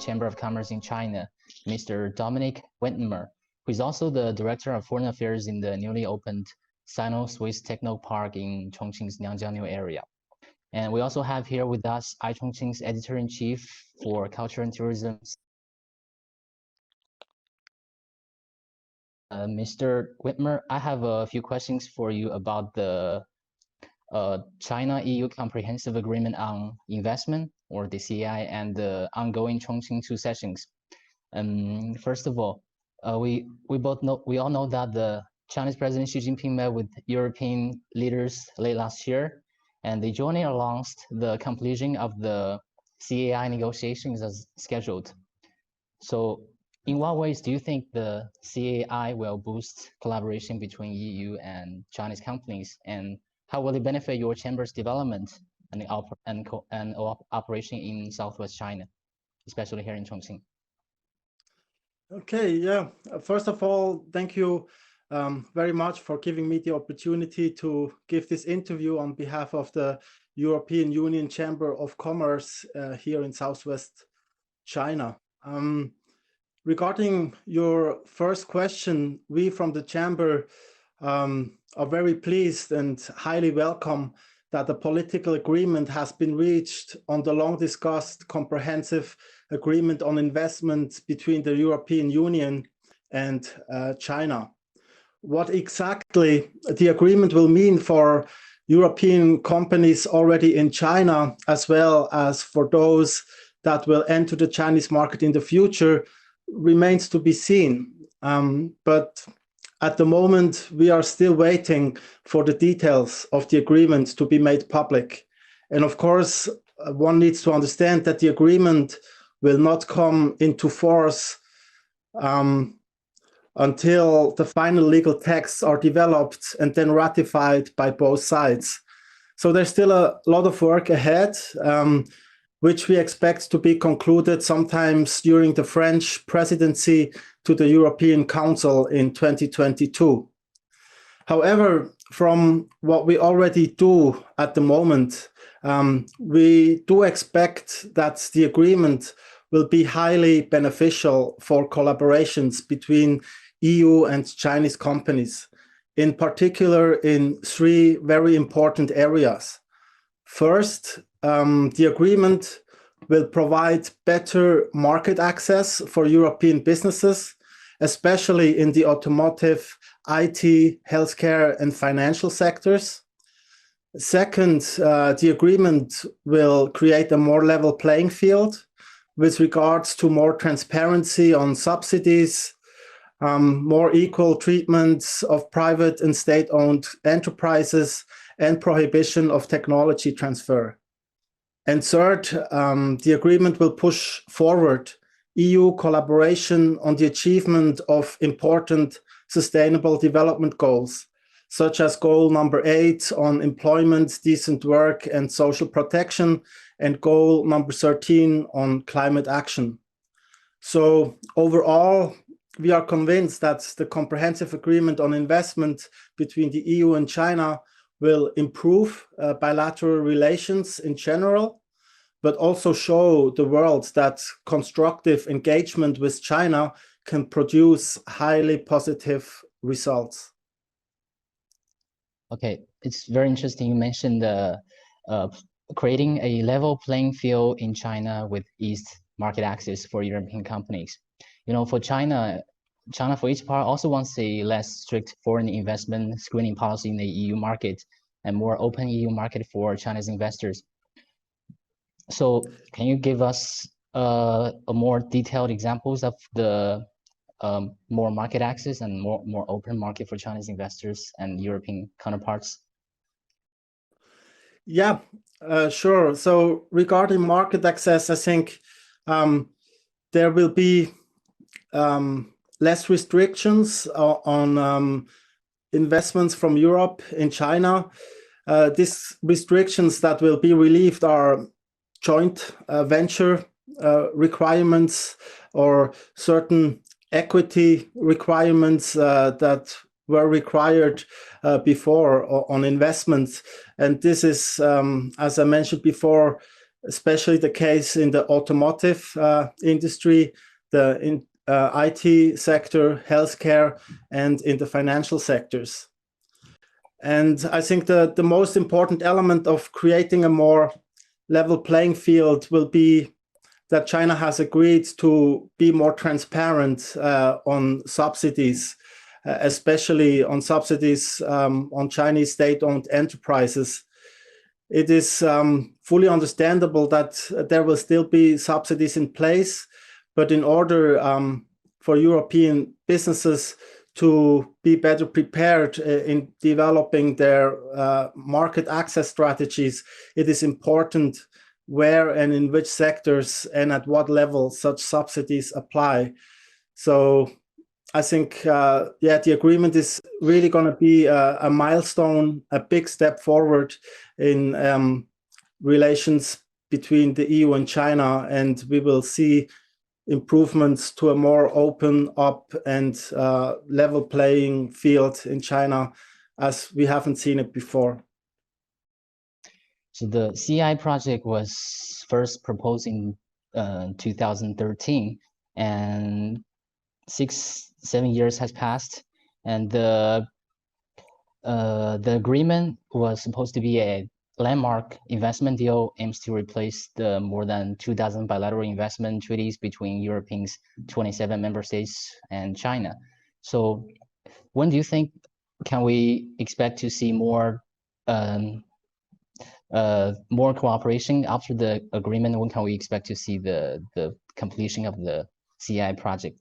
Chamber of Commerce in China, Mr. Dominic Wentmer, who is also the Director of Foreign Affairs in the newly opened Sino-Swiss Technopark in Chongqing's Liangjiangniu area. And we also have here with us iChongqing's Editor-in-Chief for Culture and Tourism, Mr. Whitmer. I have a few questions for you about the China-EU Comprehensive Agreement on Investment, or the CAI, and the ongoing Chongqing 2 sessions. First of all, we all know that the Chinese President Xi Jinping met with European leaders late last year, and they jointly announced the completion of the CAI negotiations as scheduled. So, in what ways do you think the CAI will boost collaboration between EU and Chinese companies, and how will it benefit your chamber's development and operation in Southwest China, especially here in Chongqing? Okay, yeah. First of all, thank you very much for giving me the opportunity to give this interview on behalf of the European Union Chamber of Commerce here in Southwest China. Regarding your first question, we from the Chamber are very pleased and highly welcome that a political agreement has been reached on the long-discussed comprehensive agreement on investment between the European Union and China. What exactly the agreement will mean for European companies already in China, as well as for those that will enter the Chinese market in the future, remains to be seen. But at the moment, we are still waiting for the details of the agreement to be made public. And of course, one needs to understand that the agreement will not come into force until the final legal texts are developed and then ratified by both sides. So there's still a lot of work ahead, which we expect to be concluded sometimes during the French presidency to the European Council in 2022. However, from what we already do at the moment, we do expect that the agreement will be highly beneficial for collaborations between EU and Chinese companies, in particular in 3 very important areas. First, the agreement will provide better market access for European businesses, especially in the automotive, IT, healthcare, and financial sectors. Second, the agreement will create a more level playing field with regards to more transparency on subsidies, more equal treatments of private and state-owned enterprises, and prohibition of technology transfer. And third, the agreement will push forward EU collaboration on the achievement of important sustainable development goals, such as goal number 8 on employment, decent work, and social protection, and goal number 13 on climate action. So overall, we are convinced that the comprehensive agreement on investment between the EU and China will improve bilateral relations in general, but also show the world that constructive engagement with China can produce highly positive results. Okay, it's very interesting. You mentioned creating a level playing field in China with eased market access for European companies. You know, for China for its part also wants a less strict foreign investment screening policy in the EU market and more open EU market for Chinese investors. So can you give us a more detailed examples of the more market access and more open market for Chinese investors and European counterparts? Yeah, sure. So regarding market access, I think there will be less restrictions on investments from Europe in China. These restrictions that will be relieved are joint venture requirements or certain equity requirements that were required before on investments. And this is, as I mentioned before, especially the case in the automotive industry, the IT sector, healthcare, and in the financial sectors. And I think the most important element of creating a more level playing field will be that China has agreed to be more transparent on subsidies, especially on subsidies on Chinese state-owned enterprises. It is fully understandable that there will still be subsidies in place, but in order for European businesses to be better prepared in developing their market access strategies, it is important where and in which sectors and at what level such subsidies apply. So I think, the agreement is really going to be a milestone, a big step forward in relations between the EU and China, and we will see improvements to a more open up and level playing field in China as we haven't seen it before. So the CAI project was first proposed in 2013, and 6-7 years has passed, and the agreement was supposed to be a landmark investment deal, aims to replace the more than 2,000 bilateral investment treaties between Europe's 27 member states and China. So when do you think can we expect to see more cooperation after the agreement? When can we expect to see the completion of the CAI project?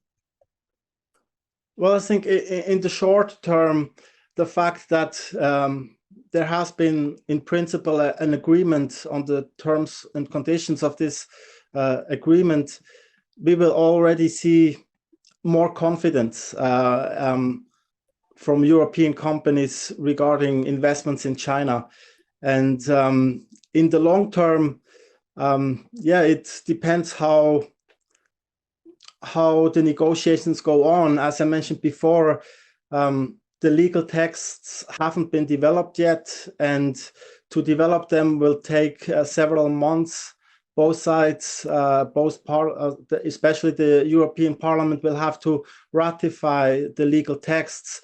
Well, I think in the short term, the fact that there has been, in principle, an agreement on the terms and conditions of this agreement, we will already see more confidence from European companies regarding investments in China. And in the long term, it depends how the negotiations go on. As I mentioned before, the legal texts haven't been developed yet, and to develop them will take several months. Both sides, especially the European Parliament, will have to ratify the legal texts,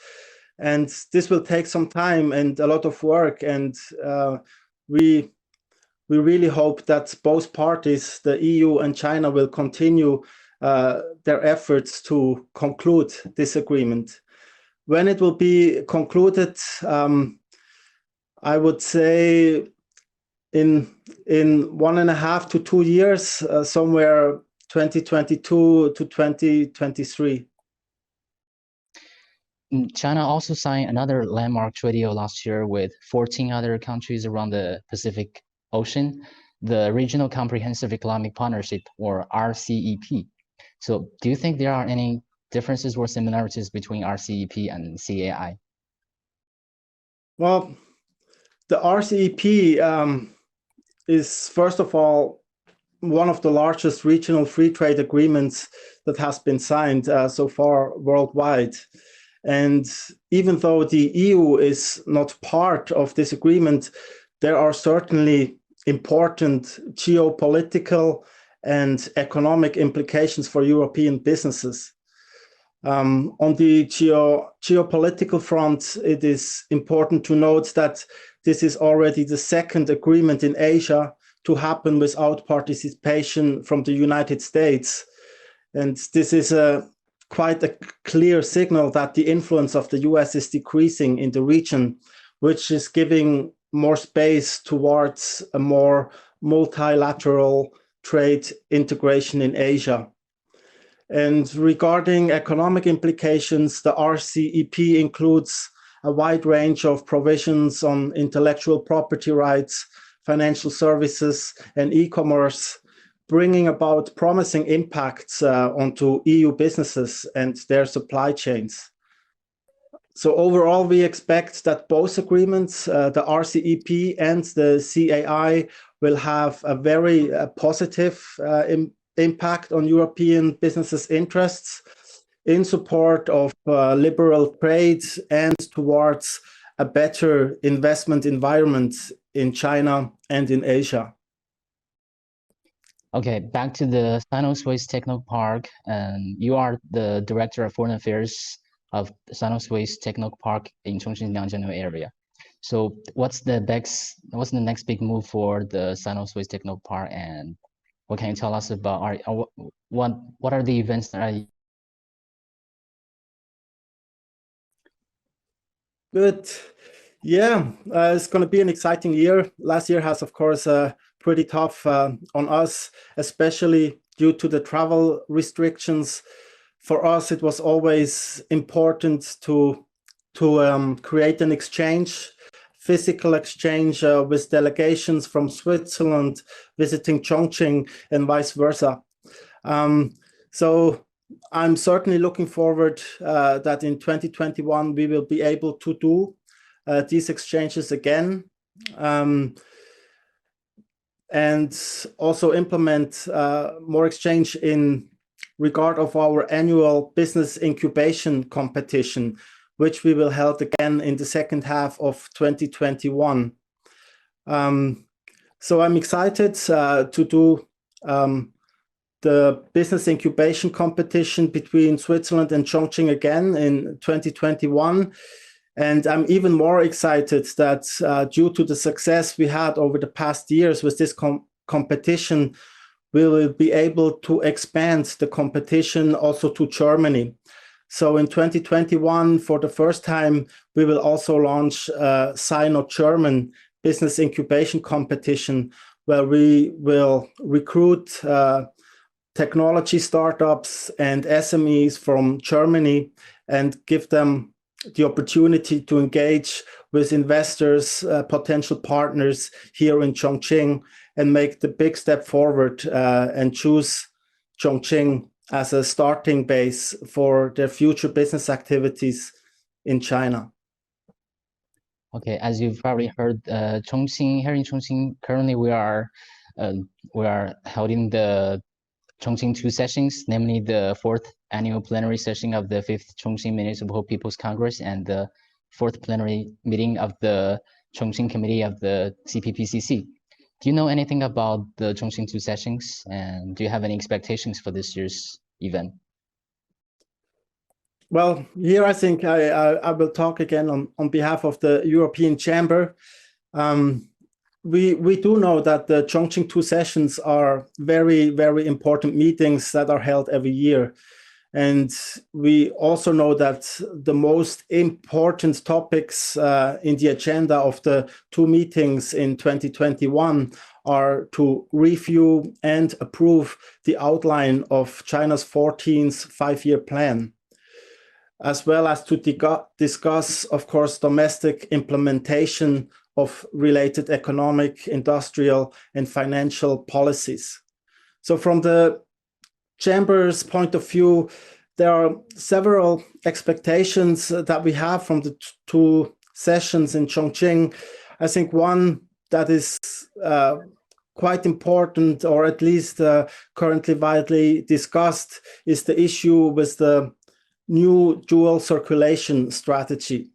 and this will take some time and a lot of work. And we really hope that both parties, the EU and China, will continue their efforts to conclude this agreement. When it will be concluded, I would say in 1.5 to 2 years, somewhere 2022 to 2023. China also signed another landmark treaty last year with 14 other countries around the Pacific Ocean, the Regional Comprehensive Economic Partnership, or RCEP. So do you think there are any differences or similarities between RCEP and CAI? Well, the RCEP is, first of all, one of the largest regional free trade agreements that has been signed so far worldwide. And even though the EU is not part of this agreement, there are certainly important geopolitical and economic implications for European businesses. On the geopolitical front, it is important to note that this is already the second agreement in Asia to happen without participation from the United States. And this is quite a clear signal that the influence of the US is decreasing in the region, which is giving more space towards a more multilateral trade integration in Asia. And regarding economic implications, the RCEP includes a wide range of provisions on intellectual property rights, financial services, and e-commerce, bringing about promising impacts onto EU businesses and their supply chains. So overall, we expect that both agreements, the RCEP and the CAI, will have a very positive impact on European businesses' interests in support of liberal trade and towards a better investment environment in China and in Asia. Okay, back to the San Jose Technopark, and you are the Director of Foreign Affairs of San Jose Technopark in Chongqing Liangjiang area. So what's the next big move for the San Jose Technopark, and what can you tell us about what are the events that are Good. Yeah, it's going to be an exciting year. Last year has, of course, pretty tough on us, especially due to the travel restrictions. For us, it was always important to create an exchange, physical exchange with delegations from Switzerland visiting Chongqing and vice versa. So I'm certainly looking forward that in 2021 we will be able to do these exchanges again, and also implement more exchange in regard of our annual business incubation competition, which we will hold again in the second half of 2021. So I'm excited to do the business incubation competition between Switzerland and Chongqing again in 2021. And I'm even more excited that due to the success we had over the past years with this competition, we will be able to expand the competition also to Germany. So in 2021, for the first time, we will also launch a Sino-German business incubation competition where we will recruit technology startups and SMEs from Germany and give them the opportunity to engage with investors, potential partners here in Chongqing, and make the big step forward and choose Chongqing as a starting base for their future business activities in China. Okay, as you've probably heard, Chongqing, here in Chongqing, currently we are holding the Chongqing 2 sessions, namely the 4th annual plenary session of the 5th Chongqing Municipal People's Congress and the 4th plenary meeting of the Chongqing Committee of the CCPCC. Do you know anything about the Chongqing 2 sessions, and do you have any expectations for this year's event? Well, here I think I will talk again on behalf of the European Chamber. We do know that the Chongqing 2 sessions are very, very important meetings that are held every year. And we also know that the most important topics in the agenda of the 2 meetings in 2021 are to review and approve the outline of China's 14th five-year plan, as well as to discuss, of course, domestic implementation of related economic, industrial, and financial policies. So from the Chamber's point of view, there are several expectations that we have from the 2 sessions in Chongqing. I think one that is quite important, or at least currently widely discussed, is the issue with the new dual circulation strategy.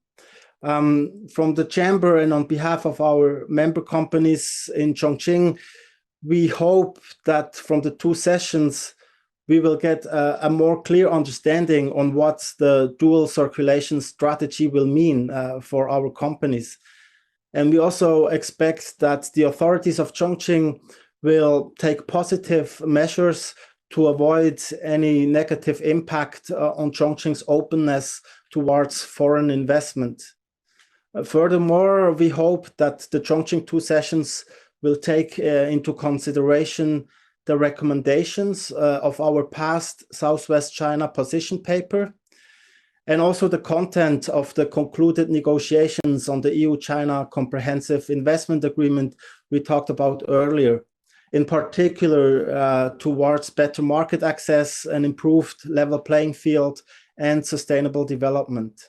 From the Chamber and on behalf of our member companies in Chongqing, we hope that from the 2 sessions, we will get a more clear understanding on what the dual circulation strategy will mean for our companies. And we also expect that the authorities of Chongqing will take positive measures to avoid any negative impact on Chongqing's openness towards foreign investment. Furthermore, we hope that the Chongqing 2 sessions will take into consideration the recommendations of our past Southwest China position paper, and also the content of the concluded negotiations on the EU-China Comprehensive Investment Agreement we talked about earlier, in particular towards better market access, an improved level playing field, and sustainable development.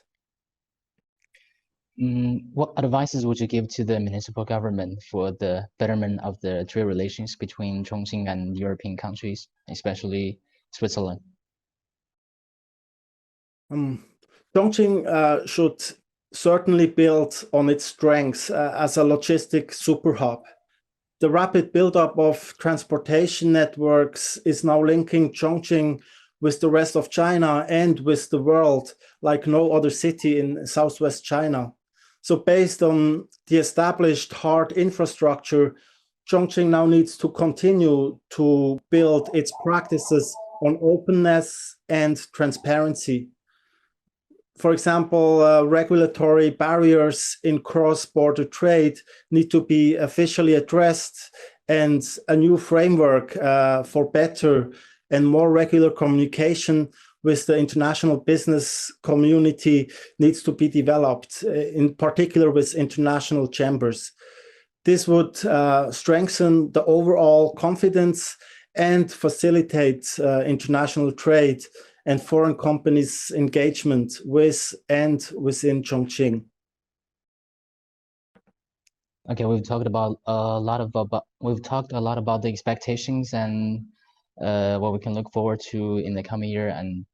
What advices would you give to the municipal government for the betterment of the trade relations between Chongqing and European countries, especially Switzerland? Chongqing should certainly build on its strengths as a logistic super hub. the rapid buildup of transportation networks is now linking Chongqing with the rest of China and with the world like no other city in southwest China. So based on the established hard infrastructure, Chongqing now needs to continue to build its practices on openness and transparency. For example, regulatory barriers in cross-border trade need to be officially addressed, and a new framework for better and more regular communication with the international business community needs to be developed, in particular with international chambers. This would strengthen the overall confidence and facilitate international trade and foreign companies' engagement with and within Chongqing. Okay, we've talked a lot about the expectations and what we can look forward to in the coming year. And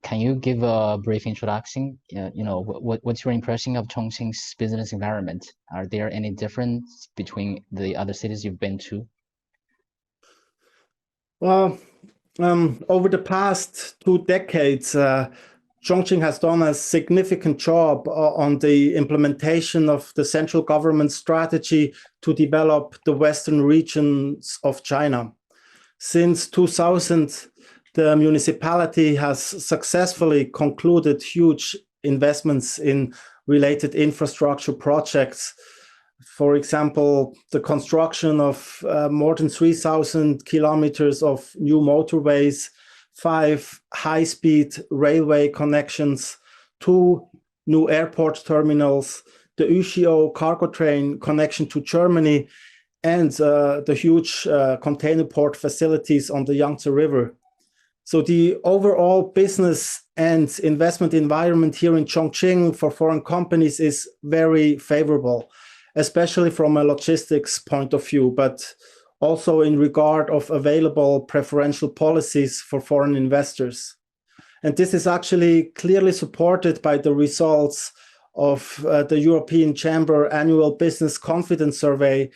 can you give a brief introduction? What's your impression of Chongqing's business environment? Are there any difference between the other cities you've been to? Well, over the past 2 decades, Chongqing has done a significant job on the implementation of the central government strategy to develop the western regions of China. Since 2000, the municipality has successfully concluded huge investments in related infrastructure projects. For example, the construction of more than 3,000 kilometers of new motorways, 5 high-speed railway connections, 2 new airport terminals, the Ushio cargo train connection to Germany, and the huge container port facilities on the Yangtze River. So the overall business and investment environment here in Chongqing for foreign companies is very favorable, especially from a logistics point of view, but also in regard of available preferential policies for foreign investors. And this is actually clearly supported by the results of the European Chamber Annual Business Confidence Survey,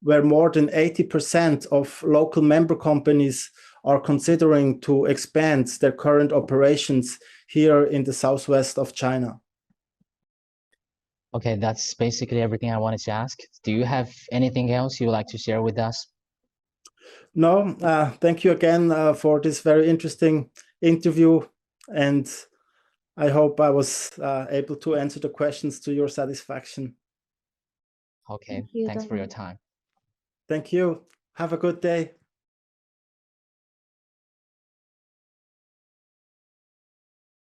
where more than 80% of local member companies are considering to expand their current operations here in the southwest of China. Okay, that's basically everything I wanted to ask. Do you have anything else you would like to share with us? No, thank you again for this very interesting interview, and I hope I was able to answer the questions to your satisfaction. Okay, thanks for your time. Thank you. Have a good day.